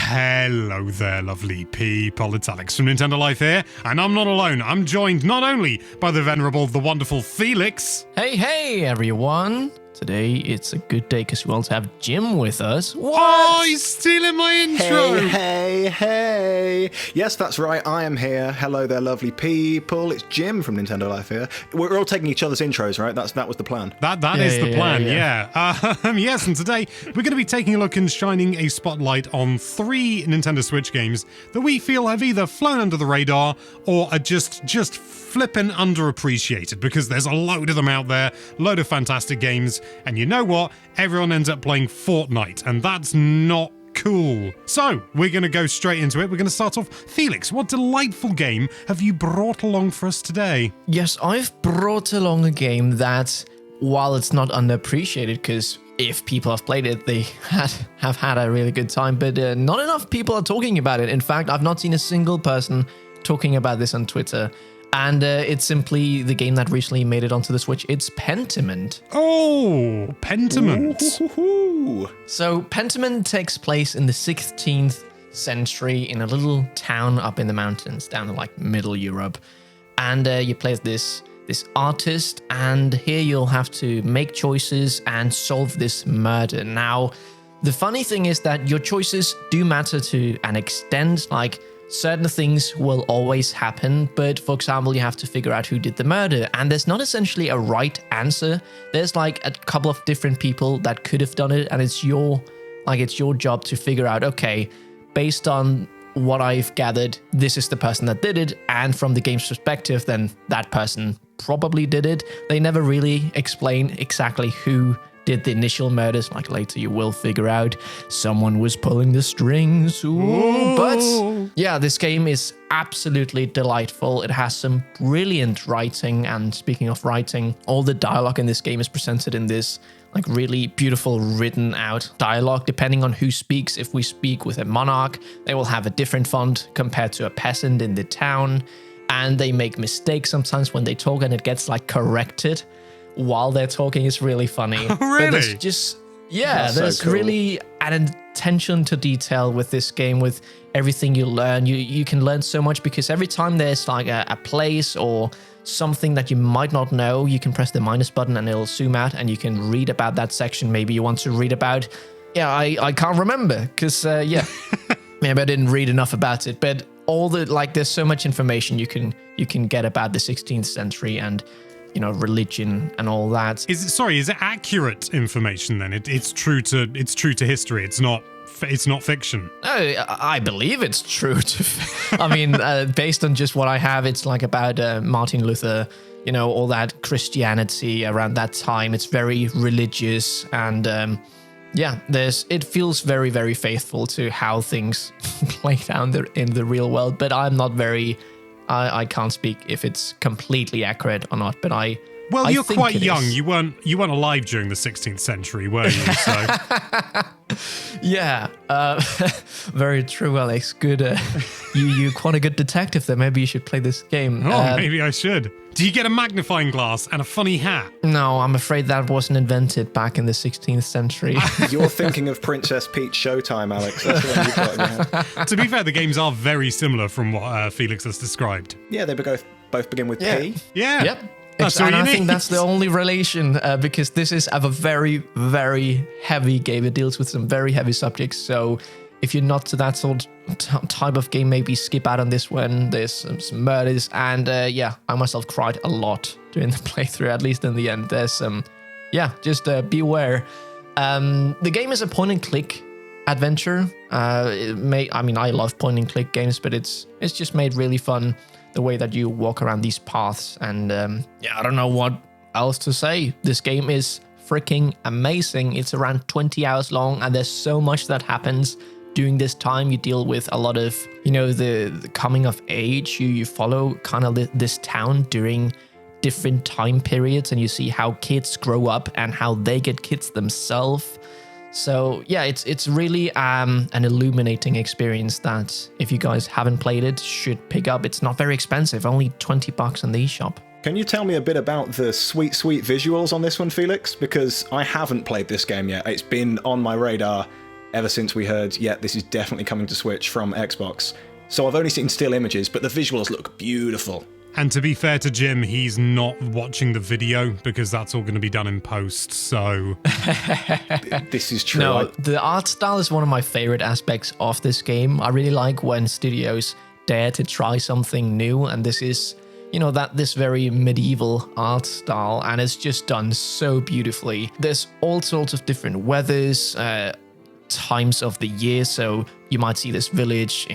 Hello there, lovely people. It's Alex from Nintendo Life here, and I'm not alone. I'm joined not only by the venerable, the wonderful Felix. Hey, everyone. Today, it's a good day because we also have Jim with us. What? Oh, he's stealing my intro. Hey. Yes, that's right. I am here. Hello there, lovely people. It's Jim from Nintendo Life here. We're all taking each other's intros, right? That was the plan. That is the plan, yeah. Yes, and today we're going to be taking a look and shining a spotlight on 3 Nintendo Switch games that we feel have either flown under the radar or are just flippin' underappreciated, because there's a load of them out there, load of fantastic games, and you know what? Everyone ends up playing Fortnite, and that's not cool. So, we're going to go straight into it. We're going to start off. Felix, what delightful game have you brought along for us today? Yes, I've brought along a game that, while it's not underappreciated, because if people have played it, they have had a really good time, but not enough people are talking about it. In fact, I've not seen a single person talking about this on Twitter. And it's simply the game that recently made it onto the Switch. It's Pentiment. Oh, Pentiment. Ooh. So Pentiment takes place in the 16th century in a little town up in the mountains, down in like middle Europe. And you play as this artist, and here you'll have to make choices and solve this murder. Now, the funny thing is that your choices do matter to an extent. Like, certain things will always happen, but for example, you have to figure out who did the murder, and there's not essentially a right answer. There's like a couple of different people that could have done it, and it's your job to figure out, okay, based on what I've gathered, this is the person that did it, and from the game's perspective, then that person probably did it. They never really explain exactly who did the initial murders. Like, later you will figure out someone was pulling the strings. Ooh. But yeah, this game is absolutely delightful. It has some brilliant writing, and speaking of writing, all the dialogue in this game is presented in this like really beautiful written out dialogue depending on who speaks. If we speak with a monarch, they will have a different font compared to a peasant in the town, and they make mistakes sometimes when they talk, and it gets like corrected while they're talking. Is really funny. Oh, really? But there's just, there's so cool. really an attention to detail with this game. With everything you learn, you can learn so much, because every time there's like a place or something that you might not know, you can press the minus button and it'll zoom out and you can read about that section. Maybe you want to read about, I can't remember, because maybe I didn't read enough about it, but all the, like, there's so much information you can get about the 16th century and, you know, religion and all that. Is it accurate information then? It's true to history. It's not fiction. No, I believe it's true to. I mean, based on just what I have, it's like about Martin Luther, you know, all that Christianity around that time. It's very religious, and it feels very, very faithful to how things play down in the real world. But I'm not very. I can't speak if it's completely accurate or not, but Well, you're quite young. Is. You weren't alive during the 16th century, were you? So. Yeah, very true, Alex. Good. You're quite a good detective there. Maybe you should play this game. Oh, maybe I should. Do you get a magnifying glass and a funny hat? No, I'm afraid that wasn't invented back in the 16th century. You're thinking of Princess Peach Showtime, Alex. That's the one you've got in your head. To be fair, the games are very similar from what Felix has described. Yeah, they both begin with P. Yeah. Yep. That's all and you I need. think that's the only relation, because this is a very, very heavy game. It deals with some very heavy subjects. So if you're not to that sort of type of game, maybe skip out on this one. There's some murders, and I myself cried a lot during the playthrough, at least in the end. There's some, just beware. The game is a point-and-click adventure. I love point-and-click games, but it's just made really fun. The way that you walk around these paths, and I don't know what else to say. This game is freaking amazing. It's around 20 hours long, and there's so much that happens during this time. You deal with a lot of, the coming of age. You follow kind of this town during different time periods, and you see how kids grow up and how they get kids themselves. So it's really an illuminating experience that, if you guys haven't played it, should pick up. It's not very expensive, only $20 on the eShop. Can you tell me a bit about the sweet visuals on this one, Felix? Because I haven't played this game yet. It's been on my radar ever since we heard, this is definitely coming to Switch from Xbox. So I've only seen still images, but the visuals look beautiful. And to be fair to Jim, he's not watching the video because that's all going to be done in post, so... This is true. No, the art style is one of my favorite aspects of this game. I really like when studios dare to try something new, and this is, this very medieval art style, and it's just done so beautifully. There's all sorts of different weathers, times of the year, so you might see this village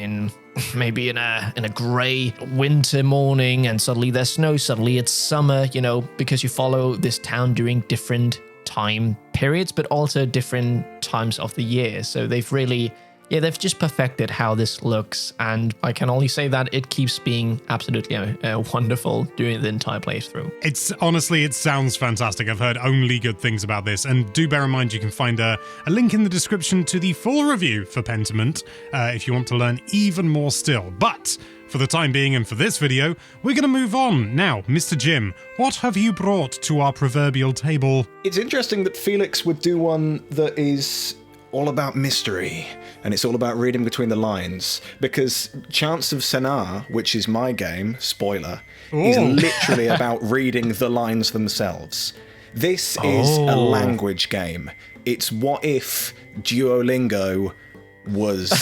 maybe in a grey winter morning, and suddenly there's snow, suddenly it's summer, because you follow this town during different time periods, but also different times of the year. So they've really, they've just perfected how this looks, and I can only say that it keeps being absolutely wonderful during the entire playthrough. It sounds fantastic. I've heard only good things about this, and do bear in mind you can find a link in the description to the full review for Pentiment if you want to learn even more still. But for the time being and for this video, we're going to move on. Now, Mr. Jim, what have you brought to our proverbial table? It's interesting that Felix would do one that is all about mystery, and it's all about reading between the lines, because Chants of Sennaar, which is my game, spoiler, is literally about reading the lines themselves. This is a language game. It's what if Duolingo was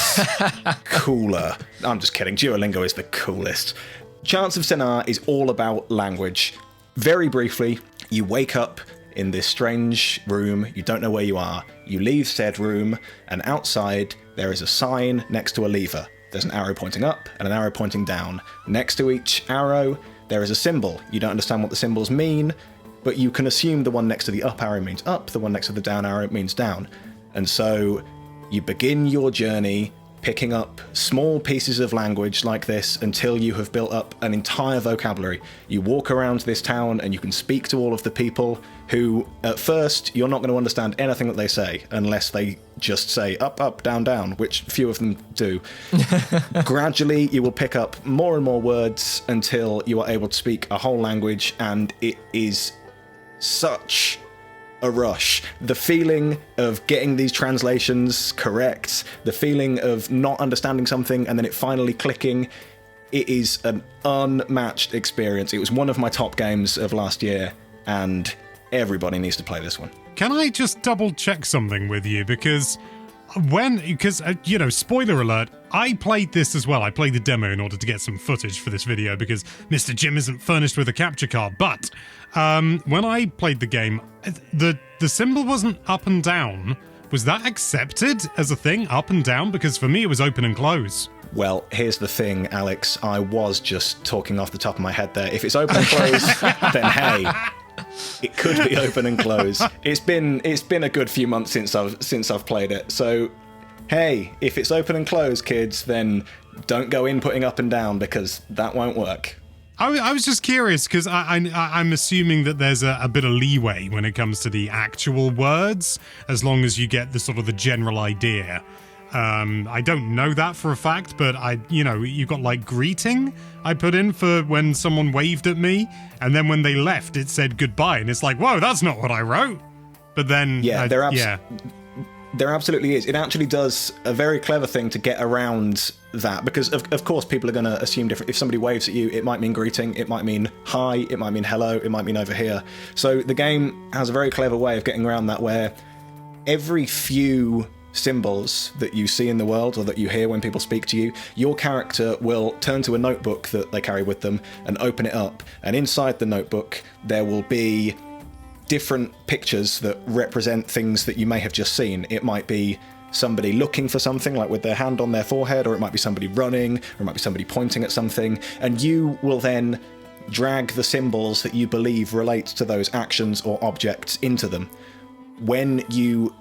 cooler. I'm just kidding. Duolingo is the coolest. Chants of Sennaar is all about language. Very briefly, you wake up in this strange room, you don't know where you are. You leave said room, and outside there is a sign next to a lever. There's an arrow pointing up and an arrow pointing down. Next to each arrow, there is a symbol. You don't understand what the symbols mean, but you can assume the one next to the up arrow means up, the one next to the down arrow means down. And so you begin your journey picking up small pieces of language like this until you have built up an entire vocabulary. You walk around this town and you can speak to all of the people who, at first, you're not going to understand anything that they say unless they just say up, up, down, down, which few of them do. Gradually, you will pick up more and more words until you are able to speak a whole language, and it is such a rush. The feeling of getting these translations correct, the feeling of not understanding something and then it finally clicking, it is an unmatched experience. It was one of my top games of last year, and everybody needs to play this one. Can I just double check something with you? Because spoiler alert, I played this as well. I played the demo in order to get some footage for this video because Mr. Jim isn't furnished with a capture card. But when I played the game, the symbol wasn't up and down. Was that accepted as a thing, up and down? Because for me, it was open and close. Well, here's the thing, Alex. I was just talking off the top of my head there. If it's open and close, then hey, it could be open and close. It's been a good few months since I've played it. So, hey, if it's open and close, kids, then don't go in putting up and down because that won't work. I was just curious because I'm assuming that there's a bit of leeway when it comes to the actual words, as long as you get the general idea. I don't know that for a fact, but you've got like greeting I put in for when someone waved at me, and then when they left, it said goodbye, and it's like, whoa, that's not what I wrote. But then, there absolutely is. It actually does a very clever thing to get around that, because of course people are going to assume different. If somebody waves at you, it might mean greeting, it might mean hi, it might mean hello, it might mean over here. So the game has a very clever way of getting around that, where every few symbols that you see in the world or that you hear when people speak to you, your character will turn to a notebook that they carry with them and open it up, and inside the notebook there will be different pictures that represent things that you may have just seen. It might be somebody looking for something, like with their hand on their forehead, or it might be somebody running, or it might be somebody pointing at something, and you will then drag the symbols that you believe relate to those actions or objects into them. When you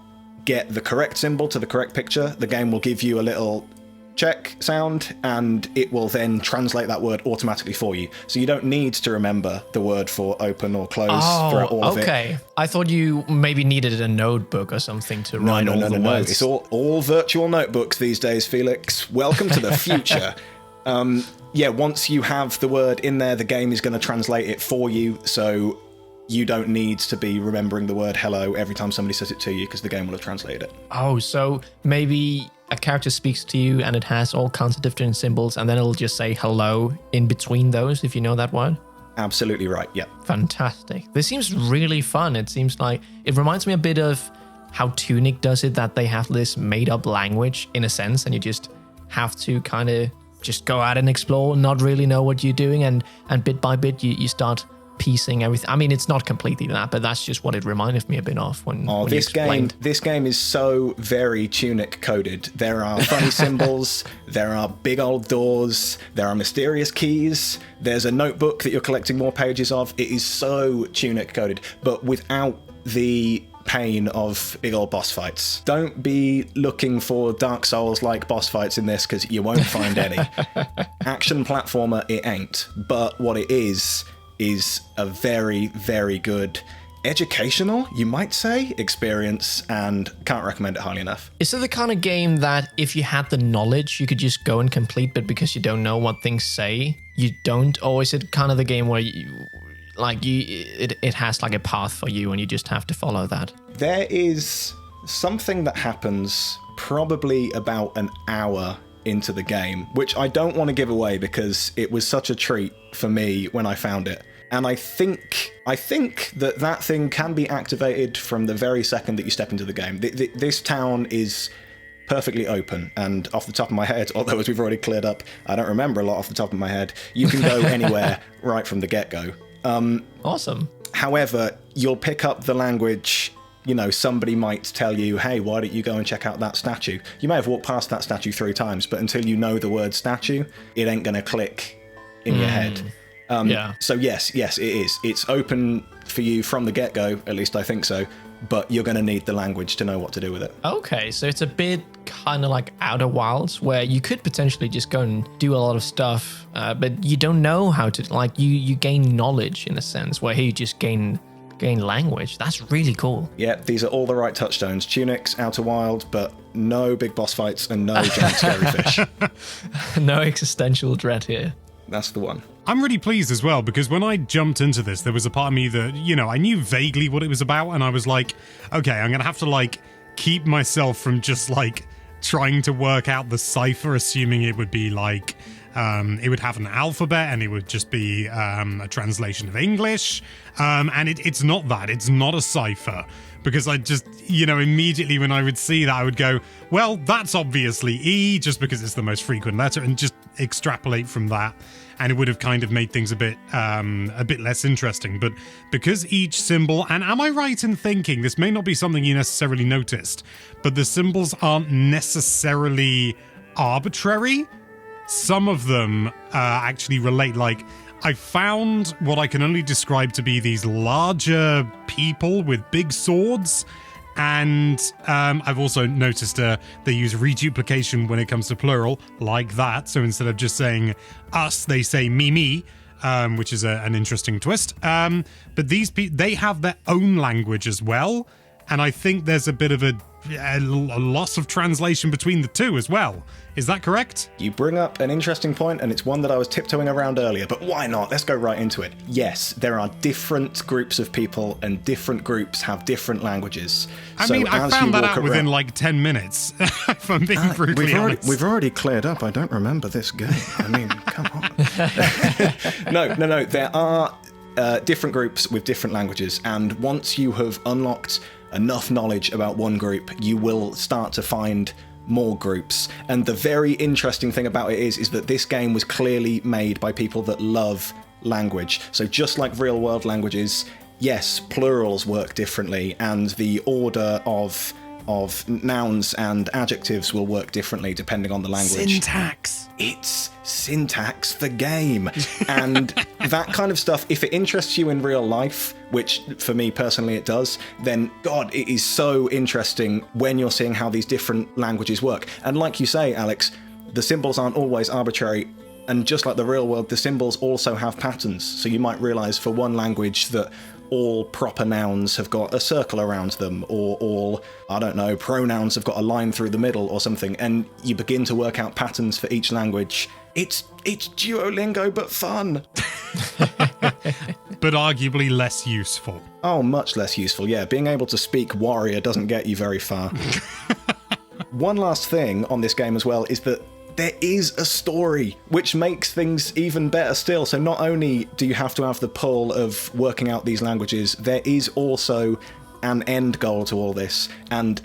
get the correct symbol to the correct picture, the game will give you a little check sound, and it will then translate that word automatically for you. So you don't need to remember the word for open or close throughout all of it. Okay. I thought you maybe needed a notebook or something to write all the words. It's all virtual notebooks these days, Felix. Welcome to the future. Once you have the word in there, the game is going to translate it for you. So you don't need to be remembering the word hello every time somebody says it to you because the game will have translated it. Oh, so maybe a character speaks to you and it has all kinds of different symbols, and then it'll just say hello in between those, if you know that word? Absolutely right, yeah. Fantastic. This seems really fun. It seems like it reminds me a bit of how Tunic does it, that they have this made-up language in a sense, and you just have to kind of just go out and explore, not really know what you're doing, and bit by bit you start piecing everything. I mean, it's not completely that, but that's just what it reminded me a bit of when this game is so very Tunic coded. There are funny symbols, there are big old doors, there are mysterious keys, there's a notebook that you're collecting more pages of. It is so Tunic coded, but without the pain of big old boss fights. Don't be looking for Dark Souls like boss fights in this, because you won't find any. Action platformer it ain't, but what it is a very, very good educational, you might say, experience, and can't recommend it highly enough. Is it the kind of game that if you had the knowledge, you could just go and complete, but because you don't know what things say, you don't? Or is it kind of the game where it has like a path for you and you just have to follow that? There is something that happens probably about an hour into the game, which I don't want to give away because it was such a treat for me when I found it. And I think that thing can be activated from the very second that you step into the game. This town is perfectly open, and off the top of my head, although as we've already cleared up, I don't remember a lot off the top of my head, you can go anywhere right from the get-go. Awesome. However, you'll pick up the language. You know, somebody might tell you, hey, why don't you go and check out that statue? You may have walked past that statue 3 times, but until you know the word statue, it ain't going to click in your head. So yes, it is. It's open for you from the get-go, at least I think so, but you're going to need the language to know what to do with it. Okay, so it's a bit kind of like Outer Wilds, where you could potentially just go and do a lot of stuff, but you don't know how to, like, you gain knowledge in a sense, where here you just gain language. That's really cool. Yeah, these are all the right touchstones. Tunics, Outer Wild, but no big boss fights and no giant scary fish. No existential dread here. That's the one. I'm really pleased as well, because when I jumped into this, there was a part of me that, you know, I knew vaguely what it was about, and I was like, okay, I'm going to have to, like, keep myself from just, like, trying to work out the cipher, assuming it would be, like, it would have an alphabet, and it would just be a translation of English, and it's not that. It's not a cipher, because I just, you know, immediately when I would see that, I would go, well, that's obviously E, just because it's the most frequent letter, and just extrapolate from that, and it would have kind of made things a bit less interesting. But because each symbol, and am I right in thinking, this may not be something you necessarily noticed, but the symbols aren't necessarily arbitrary. Some of them actually relate. Like, I found what I can only describe to be these larger people with big swords, and I've also noticed they use reduplication when it comes to plural, like that. So instead of just saying us, they say me, which is an interesting twist. But these people, they have their own language as well, and I think there's a bit of a loss of translation between the two as well. Is that correct? You bring up an interesting point, and it's one that I was tiptoeing around earlier, but why not? Let's go right into it. Yes, there are different groups of people, and different groups have different languages. I mean, I found that out within like 10 minutes, if I'm being brutally honest. We've already cleared up. I don't remember this game. I mean, come on. No. There are different groups with different languages, and once you have unlocked enough knowledge about one group, you will start to find more groups. And the very interesting thing about it is that this game was clearly made by people that love language. So just like real world languages, yes, plurals work differently, and the order of nouns and adjectives will work differently depending on the language. Syntax. It's syntax the game. And that kind of stuff, if it interests you in real life, which for me personally it does, then God, it is so interesting when you're seeing how these different languages work. And like you say, Alex, the symbols aren't always arbitrary. And just like the real world, the symbols also have patterns. So you might realize for one language that all proper nouns have got a circle around them, or all, I don't know, pronouns have got a line through the middle or something, and you begin to work out patterns for each language. It's Duolingo, but fun. but arguably less useful. Oh, much less useful, yeah. Being able to speak warrior doesn't get you very far. One last thing on this game as well is that there is a story, which makes things even better still. So not only do you have to have the pull of working out these languages, there is also an end goal to all this. And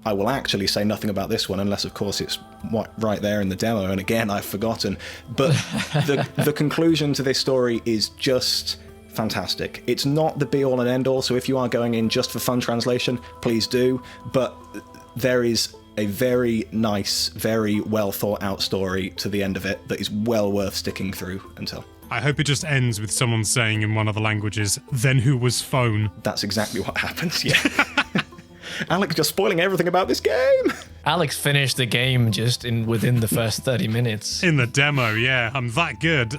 I will actually say nothing about this one, unless, of course, it's right there in the demo. And again, I've forgotten. But the conclusion to this story is just fantastic. It's not the be-all and end-all, so if you are going in just for fun translation, please do. But there is a very nice, very well thought out story to the end of it that is well worth sticking through until. I hope it just ends with someone saying in one of the languages, "Then who was phone?" That's exactly what happens, yeah. Alex just spoiling everything about this game. Alex finished the game just within the first 30 minutes. In the demo, yeah. I'm that good.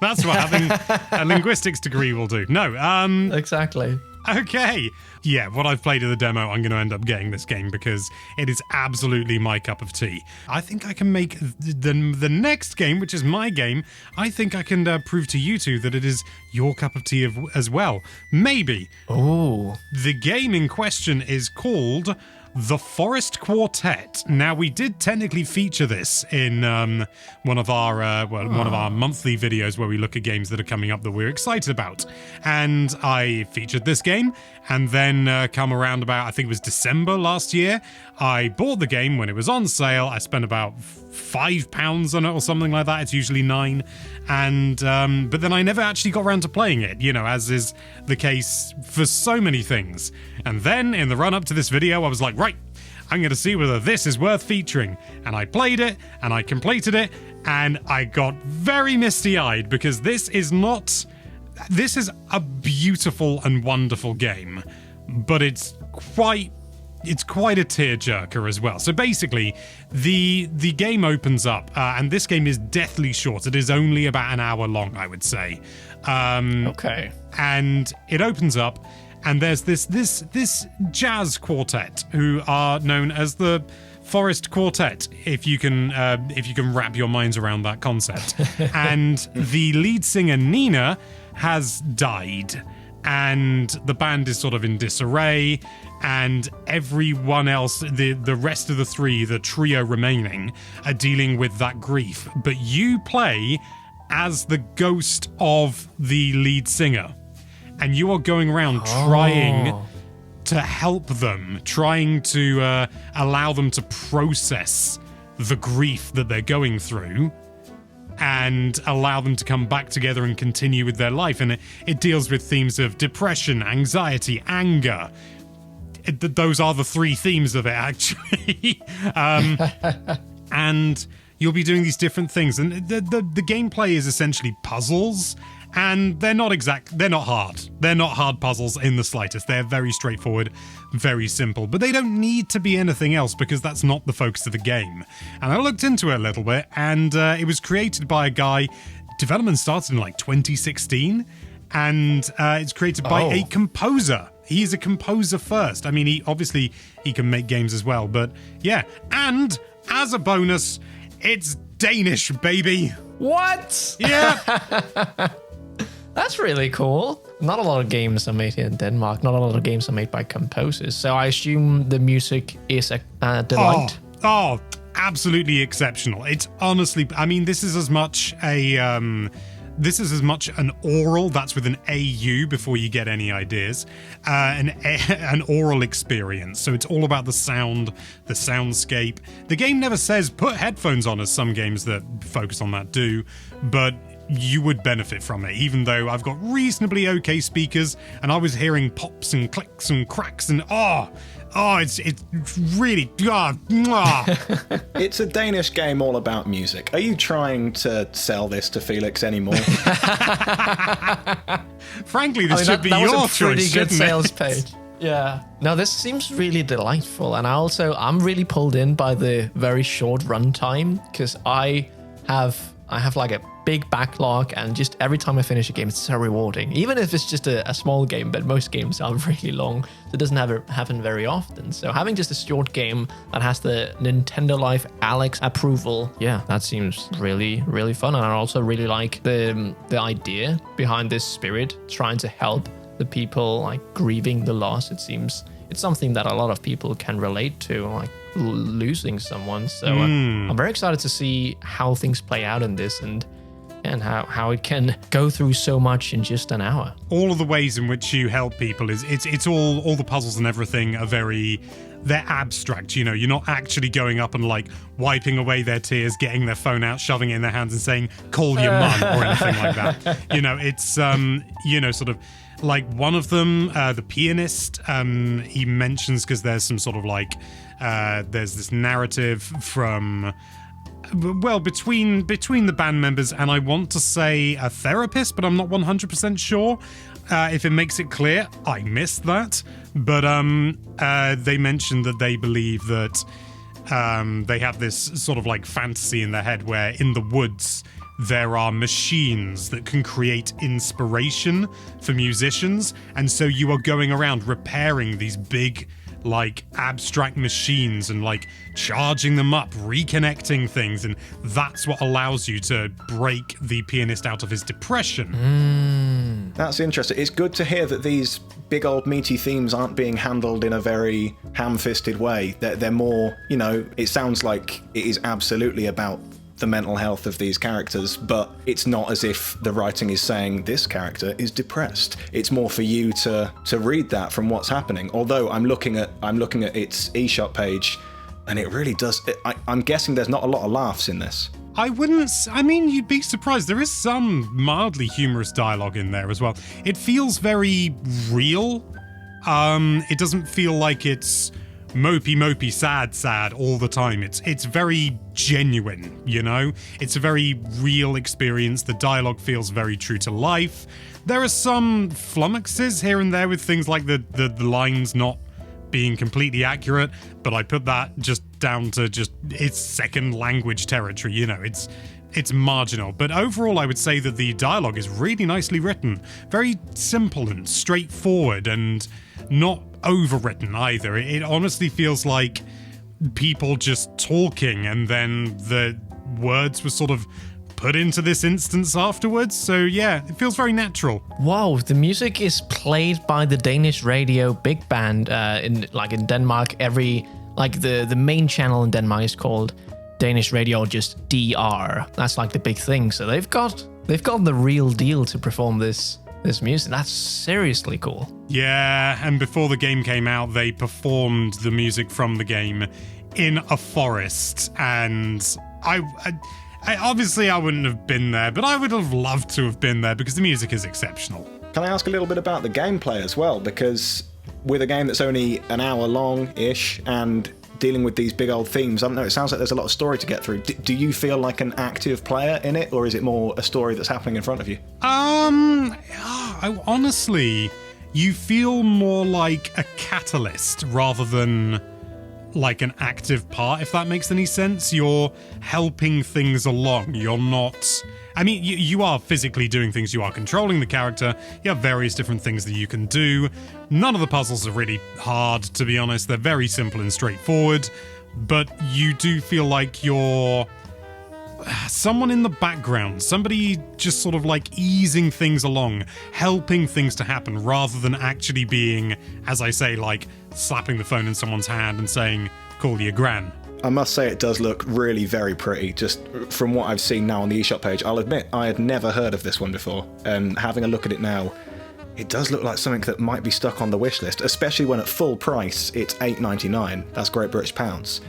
That's what having a linguistics degree will do. No, Exactly. Okay. Yeah, what I've played in the demo, I'm going to end up getting this game because it is absolutely my cup of tea. I think I can make the next game, which is my game, I think I can prove to you two that it is your cup of tea as well. Maybe. Oh. The game in question is called The Forest Quartet. Now, we did technically feature this in one of our monthly videos where we look at games that are coming up that we're excited about. And I featured this game, and then come around about, I think it was December last year, I bought the game when it was on sale. I spent about £5 on it or something like that. It's usually £9. And but then I never actually got around to playing it, as is the case for so many things. And then in the run-up to this video, I was like, right, I'm going to see whether this is worth featuring. And I played it, and I completed it, and I got very misty-eyed because this is a beautiful and wonderful game, but it's quite a tearjerker as well. So basically, the game opens up, and this game is deathly short. It is only about an hour long, I would say. Okay. And it opens up, and there's this jazz quartet who are known as the Forest Quartet, if you can wrap your minds around that concept. And the lead singer Nina has died, and the band is sort of in disarray, and everyone else, the rest of the trio remaining, are dealing with that grief. But you play as the ghost of the lead singer, and you are going around trying to help them, trying to allow them to process the grief that they're going through and allow them to come back together and continue with their life. And it deals with themes of depression, anxiety, anger. Those are the three themes of it, actually. And you'll be doing these different things. And the gameplay is essentially puzzles. And they're not hard. They're not hard puzzles in the slightest. They're very straightforward, very simple. But they don't need to be anything else because that's not the focus of the game. And I looked into it a little bit, and it was created by a guy. Development started in like 2016, and it's created by a composer. He's a composer first. I mean, he can make games as well, but yeah. And as a bonus, it's Danish, baby. What? Yeah. That's really cool. Not a lot of games are made here in Denmark. Not a lot of games are made by composers. So I assume the music is a delight. Oh, absolutely exceptional. It's honestly, I mean, this is as much an oral, that's with an AU before you get any ideas, an oral experience. So it's all about the sound, the soundscape. The game never says put headphones on, as some games that focus on that do, but you would benefit from it, even though I've got reasonably okay speakers and I was hearing pops and clicks and cracks and it's really It's a Danish game all about music. Are you trying to sell this to Felix anymore? Frankly, this should be your choice. That was a pretty good sales page. Yeah. No, this seems really delightful, and I'm really pulled in by the very short runtime because I have I have like a big backlog, and just every time I finish a game, it's so rewarding. Even if it's just a small game, but most games are really long, so it doesn't happen very often. So having just a short game that has the Nintendo Life Alex approval, yeah, that seems really, really fun. And I also really like the idea behind this spirit, trying to help the people like grieving the loss. It seems it's something that a lot of people can relate to, like losing someone. So I'm very excited to see how things play out in this, and how it can go through so much in just an hour. All of the ways in which you help people is it's all the puzzles and everything are they're abstract, you know. You're not actually going up and like wiping away their tears, getting their phone out, shoving it in their hands and saying, call your mum or anything like that. You know, it's you know, sort of like one of them, the pianist, he mentions, because there's some sort of like there's this narrative from, well, between the band members, and I want to say a therapist, but I'm not 100% sure. If it makes it clear, I missed that. But they mentioned that they believe that they have this sort of like fantasy in their head where in the woods there are machines that can create inspiration for musicians, and so you are going around repairing these big like abstract machines and like charging them up, reconnecting things, and that's what allows you to break the pianist out of his depression. That's interesting. It's good to hear that these big old meaty themes aren't being handled in a very ham-fisted way. They're more, you know, it sounds like it is absolutely about the mental health of these characters, but it's not as if the writing is saying this character is depressed. It's more for you to read that from what's happening. Although I'm looking at its eShop page, and it really does. I'm guessing there's not a lot of laughs in this. I mean, you'd be surprised. There is some mildly humorous dialogue in there as well. It feels very real. It doesn't feel like it's mopey, sad all the time. It's very genuine, you know? It's a very real experience. The dialogue feels very true to life. There are some flummoxes here and there with things like the lines not being completely accurate, but I put that just down to just its second language territory, you know? It's marginal, but overall I would say that the dialogue is really nicely written. Very simple and straightforward, and not overwritten either. It honestly feels like people just talking, and then the words were sort of put into this instance afterwards. So yeah, it feels very natural. Wow, the music is played by the Danish radio big band in Denmark. The main channel in Denmark is called Danish radio, just DR. That's like the big thing. So they've got the real deal to perform this music. That's seriously cool. Yeah, and before the game came out, they performed the music from the game in a forest, and I obviously I wouldn't have been there, but I would have loved to have been there because the music is exceptional. Can I ask a little bit about the gameplay as well? Because with a game that's only an hour long-ish and dealing with these big old themes, I don't know, it sounds like there's a lot of story to get through. Do you feel like an active player in it, or is it more a story that's happening in front of you? Honestly, you feel more like a catalyst rather than like an active part, if that makes any sense. You're helping things along. You're not... I mean, you are physically doing things. You are controlling the character. You have various different things that you can do. None of the puzzles are really hard, to be honest. They're very simple and straightforward. But you do feel like you're someone in the background, somebody just sort of like easing things along, helping things to happen, rather than actually being, as I say, like slapping the phone in someone's hand and saying, call your gran. I must say it does look really very pretty, just from what I've seen now on the eShop page. I'll admit, I had never heard of this one before, and having a look at it now, it does look like something that might be stuck on the wish list, especially when at full price it's £8.99. That's Great British pounds.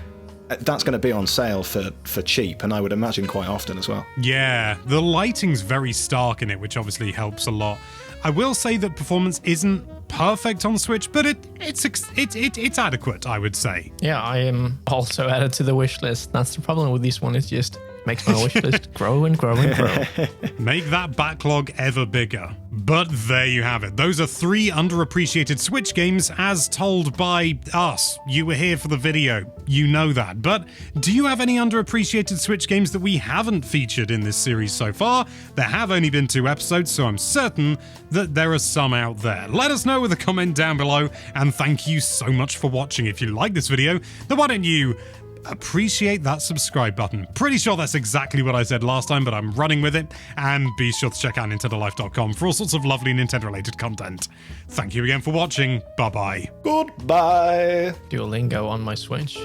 That's going to be on sale for cheap, and I would imagine quite often as well. Yeah, the lighting's very stark in it, which obviously helps a lot. I will say that performance isn't perfect on Switch, but it's adequate, I would say. Yeah, I am also added to the wish list. That's the problem with this one. It's just Makes my wish list grow and grow and grow. Make that backlog ever bigger. But there you have it. Those are 3 underappreciated Switch games as told by us. You were here for the video. You know that. But do you have any underappreciated Switch games that we haven't featured in this series so far? There have only been 2 episodes, so I'm certain that there are some out there. Let us know with a comment down below, and thank you so much for watching. If you like this video, then why don't you appreciate that subscribe button. Pretty sure that's exactly what I said last time, but I'm running with it. And be sure to check out nintendolife.com for all sorts of lovely Nintendo-related content. Thank you again for watching. Bye-bye. Goodbye. Duolingo on my Switch.